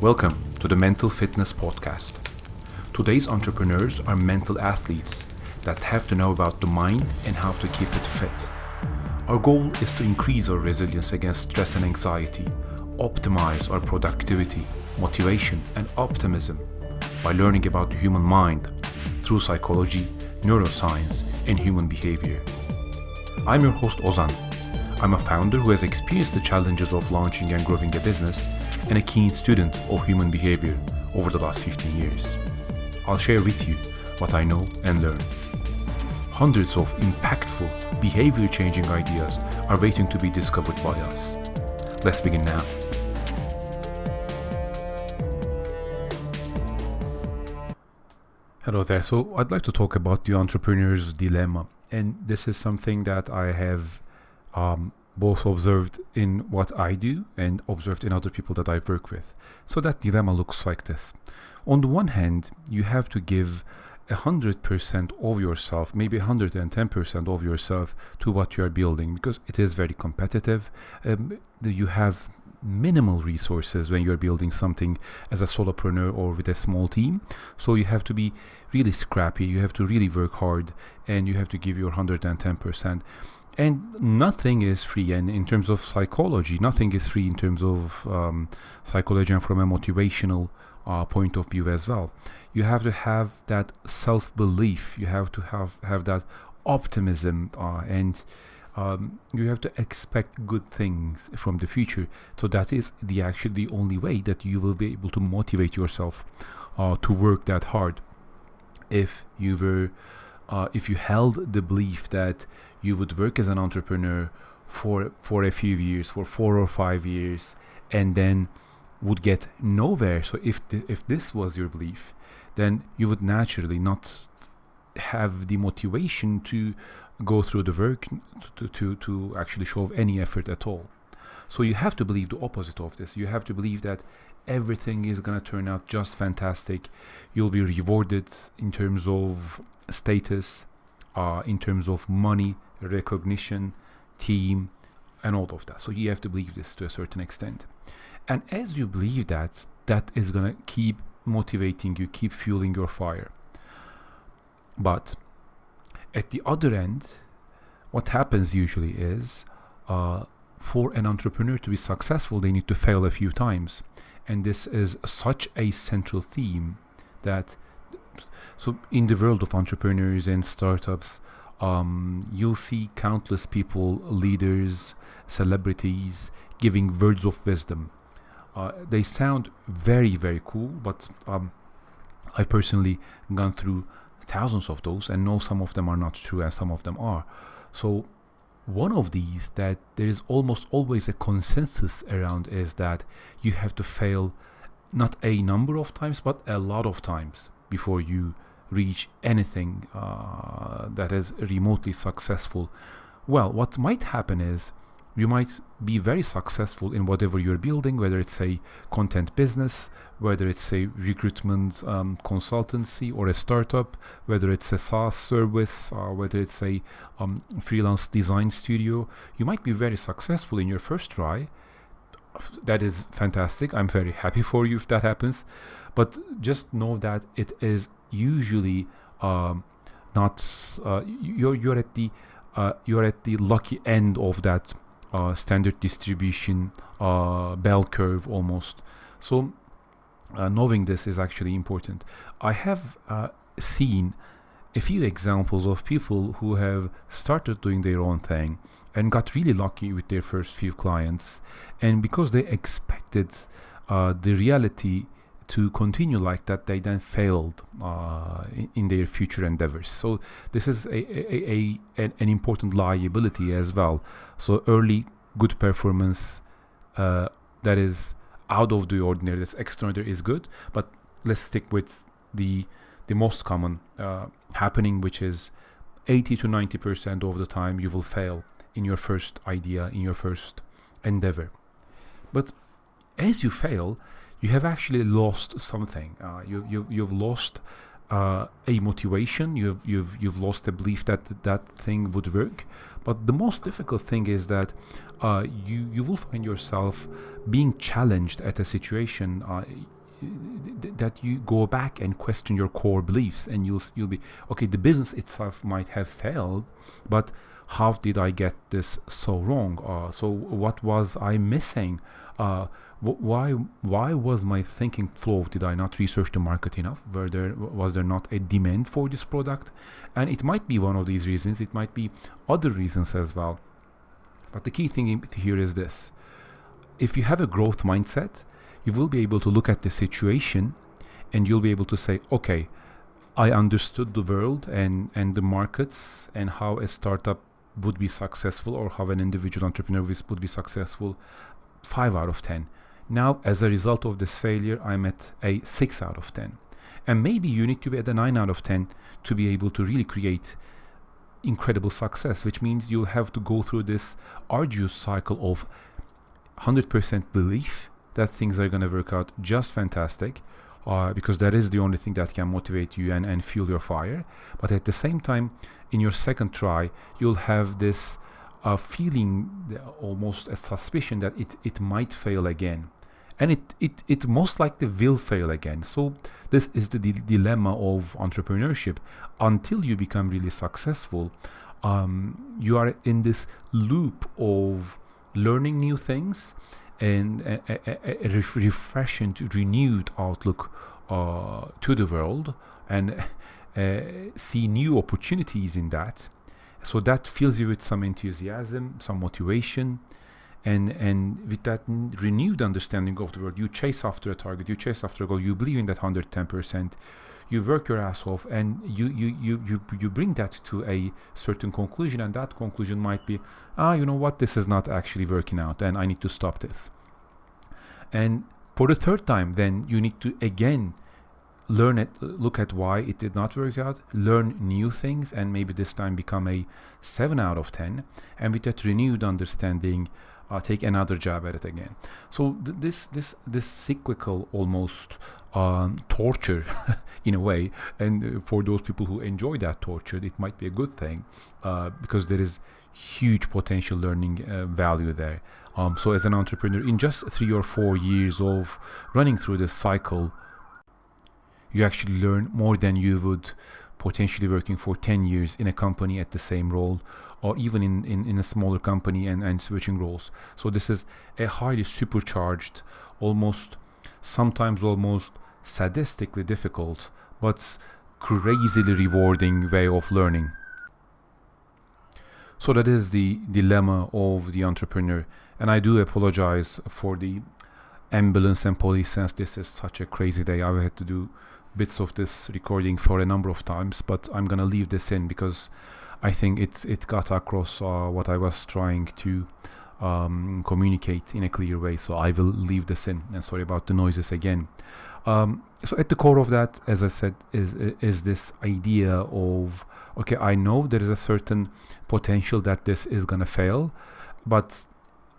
Welcome to the Mental Fitness Podcast. Today's entrepreneurs are mental athletes that have to know about the mind and how to keep it fit. Our goal is to increase our resilience against stress and anxiety, optimize our productivity, motivation, and optimism by learning about the human mind through psychology, neuroscience, and human behavior. I'm your host Ozan. I'm a founder who has experienced the challenges of launching and growing a business and a keen student of human behavior over the last 15 years. I'll share with you what I know and learn. Hundreds of impactful, behavior-changing ideas are waiting to be discovered by us. Let's begin now. Hello there. So I'd like to talk about the entrepreneur's dilemma. And this is something that I have both observed in what I do and observed in other people that I work with. So that dilemma looks like this. On the one hand, you have to give 100% of yourself, maybe 110% of yourself to what you are building because it is very competitive. You have minimal resources when you're building something as a solopreneur or with a small team. So you have to be really scrappy, you have to really work hard, and you have to give your 110%. And nothing is free, and in terms of psychology, nothing is free in terms of psychology and from a motivational point of view as well. You have to have that self-belief, you have to have that optimism, and you have to expect good things from the future. So that is actually the only way that you will be able to motivate yourself to work that hard. If you held the belief that you would work as an entrepreneur for a few years, for 4 or 5 years, and then would get nowhere. So if this was your belief, then you would naturally not have the motivation to go through the work to actually show any effort at all. So you have to believe the opposite of this. You have to believe that everything is going to turn out just fantastic. You'll be rewarded in terms of status, in terms of money, recognition, team, and all of that. So you have to believe this to a certain extent. And as you believe that is going to keep motivating you, keep fueling your fire. But at the other end, what happens usually is for an entrepreneur to be successful, they need to fail a few times. And this is such a central theme that, so in the world of entrepreneurs and startups, you'll see countless people, leaders, celebrities, giving words of wisdom. They sound very, very cool, but I've personally gone through thousands of those and know some of them are not true and some of them are. So one of these that there is almost always a consensus around is that you have to fail not a number of times, but a lot of times before you reach anything that is remotely successful. Well, what might happen is you might be very successful in whatever you're building, whether it's a content business, whether it's a recruitment consultancy or a startup, whether it's a SaaS service, whether it's a freelance design studio. You might be very successful in your first try. That is fantastic. I'm very happy for you if that happens. But just know that it is usually not you're at the lucky end of that standard distribution bell curve almost. So knowing this is actually important. I have seen a few examples of people who have started doing their own thing and got really lucky with their first few clients, and because they expected the reality to continue like that, they then failed in their future endeavors. So this is an important liability as well. So early good performance that is out of the ordinary, that's extraordinary, is good. But let's stick with the most common happening, which is 80 to 90% of the time you will fail in your first idea, in your first endeavor. But as you fail, you have actually lost something. You've lost a motivation. You've lost a belief that thing would work. But the most difficult thing is that you will find yourself being challenged at a situation. that you go back and question your core beliefs, and you'll be okay. The business itself might have failed, but how did I get this so wrong? So what was I missing? Why was my thinking flawed? Did I not research the market enough? Was there not a demand for this product? And it might be one of these reasons. It might be other reasons as well. But the key thing here is this: if you have a growth mindset, you will be able to look at the situation, and you'll be able to say, okay, I understood the world and the markets, and how a startup would be successful, or how an individual entrepreneur would be successful, 5 out of 10. Now, as a result of this failure, I'm at a 6 out of 10. And maybe you need to be at a 9 out of 10 to be able to really create incredible success, which means you'll have to go through this arduous cycle of 100% belief that things are going to work out just fantastic, because that is the only thing that can motivate you and fuel your fire. But at the same time, in your second try, you'll have this feeling, almost a suspicion that it might fail again. And it most likely will fail again. So this is the dilemma of entrepreneurship. Until you become really successful, you are in this loop of learning new things and a refreshing, renewed outlook to the world, and see new opportunities in that. So that fills you with some enthusiasm, some motivation, and with that renewed understanding of the world, you chase after a target, you chase after a goal, you believe in that 110%, you work your ass off, and you bring that to a certain conclusion, and that conclusion might be, you know what, this is not actually working out, and I need to stop this. And for the third time, then you need to again look at why it did not work out, learn new things, and maybe this time become a 7 out of 10, and with that renewed understanding, take another jab at it again. So this cyclical, almost torture in a way, and for those people who enjoy that torture, it might be a good thing, because there is huge potential learning value there. So as an entrepreneur, in just 3 or 4 years of running through this cycle, you actually learn more than you would potentially working for 10 years in a company at the same role, or even in a smaller company and switching roles. So this is a highly supercharged, sometimes almost sadistically difficult, but crazily rewarding way of learning. So that is the dilemma of the entrepreneur. And I do apologize for the ambulance and police, since this is such a crazy day. I've had to do bits of this recording for a number of times, but I'm gonna leave this in because I think it got across what I was trying to communicate in a clear way. So I will leave this in, and sorry about the noises again. So at the core of that, as I said, is this idea of, okay, I know there is a certain potential that this is gonna fail, but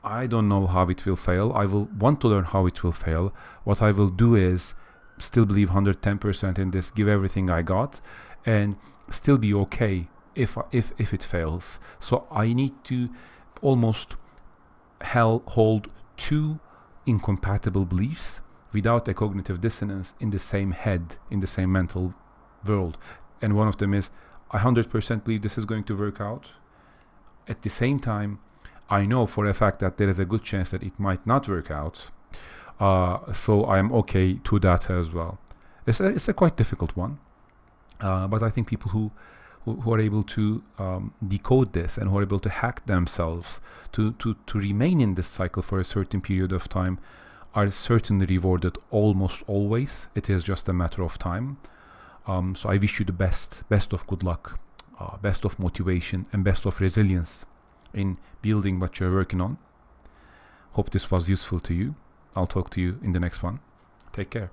I don't know how it will fail. I will want to learn how it will fail. What I will do is still believe 110% in this, give everything I got, and still be okay if it fails. So I need to almost hold two incompatible beliefs without a cognitive dissonance in the same head, in the same mental world. And one of them is, I 100% believe this is going to work out. At the same time, I know for a fact that there is a good chance that it might not work out. So I'm okay to that as well. It's a quite difficult one, but I think people who are able to decode this, and who are able to hack themselves to remain in this cycle for a certain period of time, are certainly rewarded almost always. It is just a matter of time. So I wish you the best of good luck, best of motivation, and best of resilience in building what you're working on. Hope this was useful to you. I'll talk to you in the next one. Take care.